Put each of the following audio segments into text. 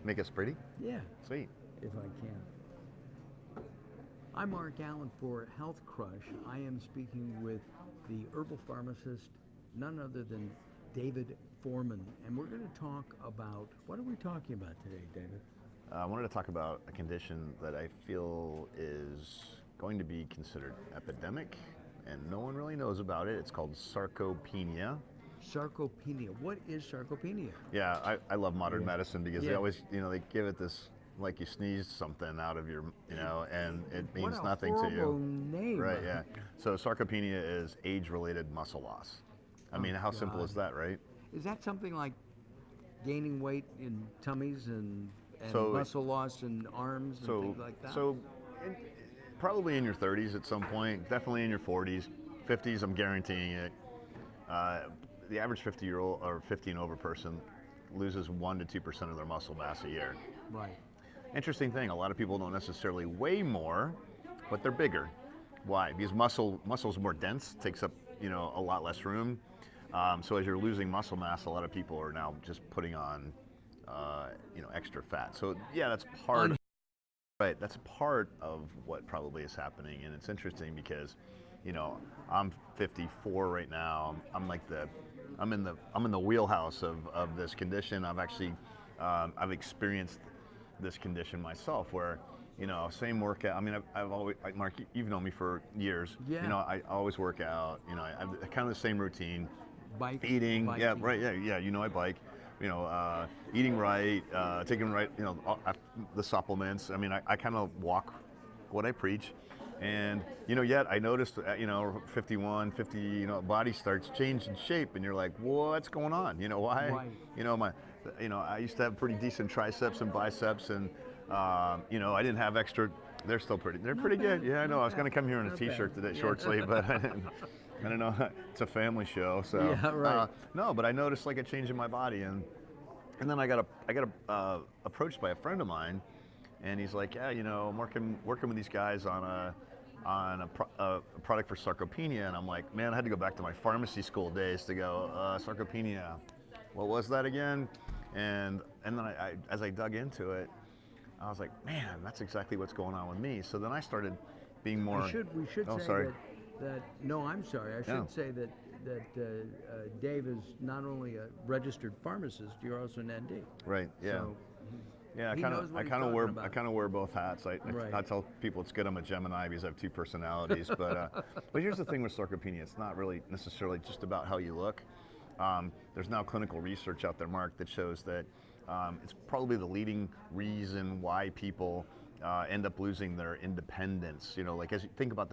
make us pretty? Yeah, Sweet. if I can. I'm Mark Allen for Healthcrush. I am speaking with the herbal pharmacist, none other than David Forman, and we're going to talk about, what are we talking about today, David? I wanted to talk about a condition that I feel is going to be considered epidemic, and no one really knows about it. It's called sarcopenia. Sarcopenia. What is sarcopenia? Yeah, I love modern Yeah. medicine because they always, they give it this, like you sneezed something out of your, and it means What a nothing to horrible you. name. Right, yeah. So sarcopenia is age-related muscle loss. I mean, how simple is that, right? Is that something like gaining weight in tummies and So- muscle loss in arms and things like that? Probably in your 30s at some point, definitely in your 40s, 50s, I'm guaranteeing it. The average 50-year-old or 50 and over person loses 1 to 2% of their muscle mass a year. Right. Interesting thing, a lot of people don't necessarily weigh more, but they're bigger. Why? Because muscle's more dense, takes up a lot less room. So as you're losing muscle mass, a lot of people are now just putting on extra fat. So yeah, that's part. Right, that's part of what probably is happening, and it's interesting because, I'm 54 right now. I'm in the wheelhouse of this condition. I've experienced this condition myself, where, same workout. I mean, I've always, Mark, you've known me for years. Yeah. I always work out. I have kind of the same routine. Bike. Eating, biking. yeah, right, yeah. I bike. Eating right, taking right, the supplements. I mean, I kind of walk what I preach, and yet I noticed, 51, 50, body starts changing shape, and you're like, what's going on? Why? Right. I used to have pretty decent triceps and biceps, and I didn't have extra. They're still pretty. They're pretty good. Yeah, I know. I was going to come here in a t-shirt today, short sleeve, but I didn't. I don't know. It's a family show, so Yeah, right. no. But I noticed like a change in my body, and then I got approached by a friend of mine, and he's like, yeah, I'm working with these guys on a product for sarcopenia, and I'm like, man, I had to go back to my pharmacy school days to go sarcopenia. What was that again? And then as I dug into it, I was like, man, that's exactly what's going on with me. So then I started being more. We should oh, say sorry. that. No, I'm sorry. I should No. say that Dave is not only a registered pharmacist, you're also an ND. Right. Yeah. So Yeah, he knows what he's talking about. I kind of wear both hats. I tell people it's good I'm a Gemini because I have two personalities. But here's the thing with sarcopenia: it's not really necessarily just about how you look. There's now clinical research out there, Mark, that shows that it's probably the leading reason why people end up losing their independence. Like as you think about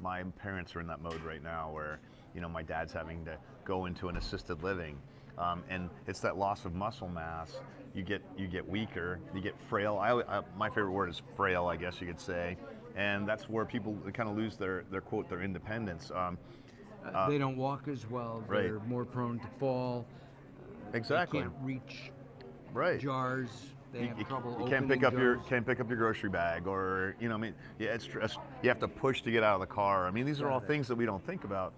my parents are in that mode right now, where my dad's having to go into an assisted living. And it's that loss of muscle mass. You get weaker, you get frail. My favorite word is frail, I guess you could say, and that's where people kind of lose their quote their independence. They don't walk as well. Right. They're more prone to fall. Exactly. They can't reach Right. jars. They have trouble you opening can't pick up your grocery bag, or I mean, yeah, it's stress. You have to push to get out of the car. I mean, these are all things that we don't think about.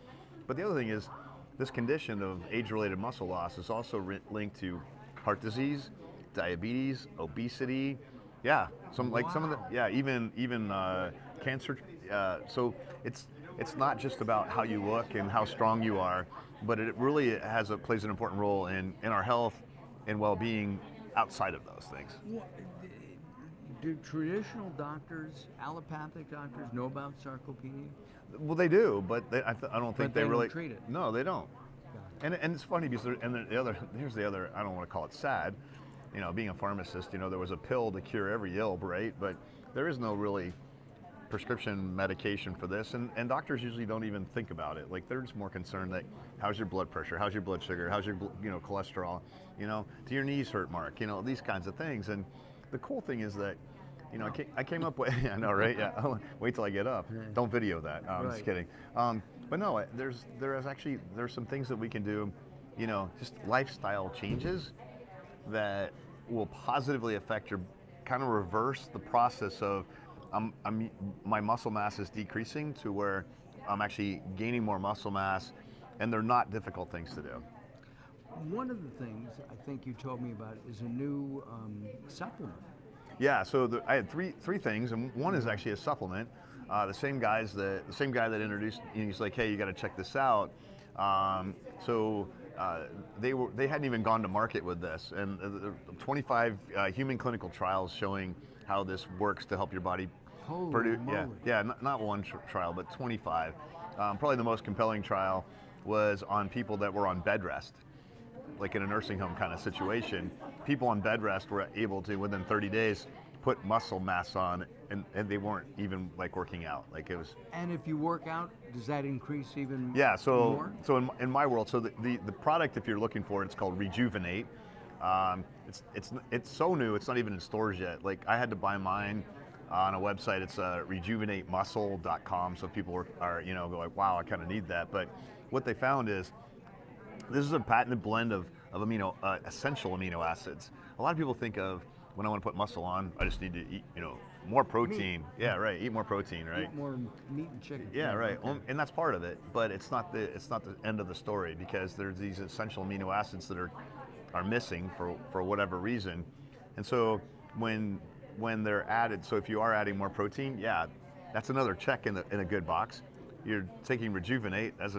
But the other thing is, this condition of age-related muscle loss is also linked to heart disease, diabetes, obesity. Yeah, some of the even cancer. So it's not just about how you look and how strong you are, but it really plays an important role in our health and well-being outside of those things. Do traditional doctors, allopathic doctors, know about sarcopenia? Well, they do, but I don't think But they really don't treat it. No, they don't. And it's funny because here's the other. I don't want to call it sad. Being a pharmacist, there was a pill to cure every ill, right? But there is no really prescription medication for this, and doctors usually don't even think about it. Like, they're just more concerned that how's your blood pressure, how's your blood sugar, how's your cholesterol, do your knees hurt, Mark, these kinds of things. And the cool thing is that I came up with I know, right? Yeah. Wait till I get up. Don't video that. I'm just kidding. But no, there's some things that we can do, just lifestyle changes that will positively affect your, kind of reverse the process of my muscle mass is decreasing to where I'm actually gaining more muscle mass, and they're not difficult things to do. one of the things I think you told me about is a new supplement. Yeah, so I had three things, and one is actually a supplement. The same guy that introduced, he's like, hey, you got to check this out. So they hadn't even gone to market with this, and 25 human clinical trials showing how this works to help your body Holy produce. moly. Yeah, not one trial, but 25. Probably the most compelling trial was on people that were on bed rest, like in a nursing home kind of situation. People on bed rest were able to, within 30 days, put muscle mass on, and they weren't even like working out. Like it was. And if you work out, does that increase even Yeah. more? So in my world, so the product, if you're looking for it, it's called Rejuvenate. It's so new. It's not even in stores yet. Like I had to buy mine on a website. It's rejuvenatemuscle.com. So people are go like, wow, I kind of need that. But what they found is this is a patented blend of essential amino acids. A lot of people think of, when I want to put muscle on, I just need to eat, more protein. Meat. Yeah, right. Eat more protein, right? Eat more meat and chicken. Yeah, right. Okay. And that's part of it, but it's not the end of the story, because there's these essential amino acids that are missing for whatever reason. And so when they're added, so if you are adding more protein, yeah, that's another check in a good box. You're taking Rejuvenate that's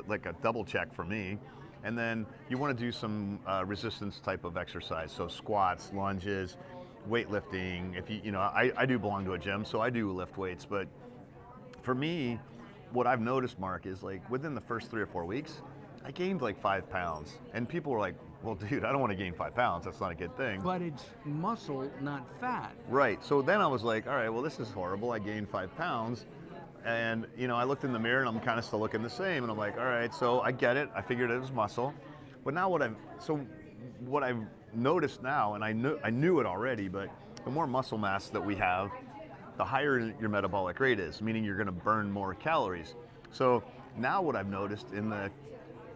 like a double check for me. And then you want to do some resistance type of exercise, so squats, lunges, weightlifting. If I do belong to a gym, so I do lift weights. But for me, what I've noticed, Mark, is like within the first 3 or 4 weeks, I gained like 5 pounds, and people were like, "Well, dude, I don't want to gain 5 pounds. That's not a good thing." But it's muscle, not fat. Right. So then I was like, "All right, well, this is horrible. I gained 5 pounds." And I looked in the mirror and I'm kind of still looking the same. And I'm like, all right, so I get it. I figured it was muscle. But now what I've noticed now, and I knew it already, but the more muscle mass that we have, the higher your metabolic rate is, meaning you're going to burn more calories. So now what I've noticed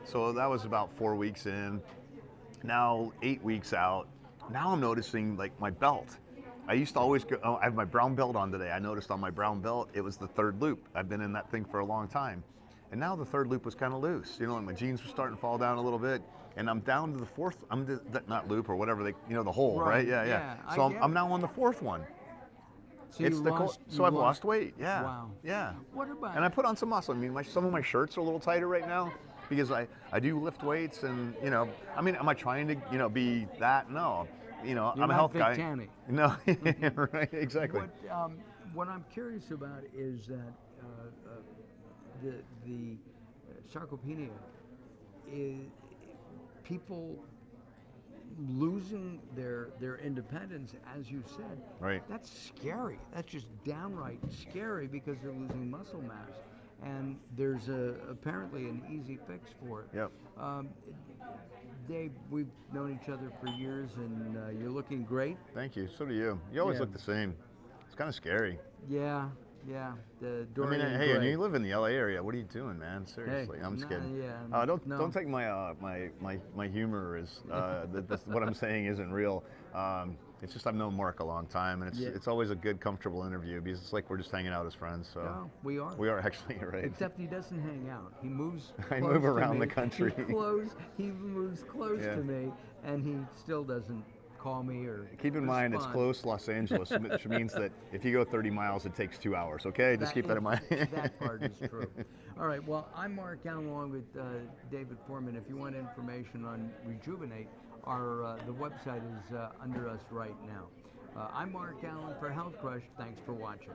so that was about 4 weeks in. Now 8 weeks out. Now I'm noticing like my belt. I used to always go, I have my brown belt on today. I noticed on my brown belt, it was the third loop. I've been in that thing for a long time. And now the third loop was kind of loose. And my jeans were starting to fall down a little bit. And I'm down to the fourth, not loop or whatever, the hole, right? Yeah. So I'm now on the fourth one. So I've lost weight, yeah. Wow. Yeah. What about? And I put on some muscle. I mean, some of my shirts are a little tighter right now because I do lift weights and, I mean, am I trying to, be that? No. You're I'm a health guy. Tanny. No, right, exactly. What I'm curious about is that the sarcopenia is people losing their independence, as you said. Right. That's scary. That's just downright scary because they're losing muscle mass, and there's apparently an easy fix for it. Yep. Dave, we've known each other for years, and you're looking great. Thank you. So do you. You always look the same. It's kind of scary. Yeah. The Dorian hey, Gray. and you live in the LA area. What are you doing, man? Seriously, I'm just kidding. Yeah, don't take my humor as what I'm saying isn't real. It's just I've known Mark a long time, and it's always a good, comfortable interview because it's like we're just hanging out as friends. So no, we are. We are actually, right. Except he doesn't hang out. He moves. I move around the country. He moves close to me, and he still doesn't call me or keep in mind it's close Los Angeles, which means that if you go 30 miles, it takes 2 hours. Okay, just keep that in mind. That part is true. All right. Well, I'm Mark Allen along with David Forman. If you want information on Rejuvenate, the website is under us right now. I'm Mark Allen for Healthcrush. Thanks for watching.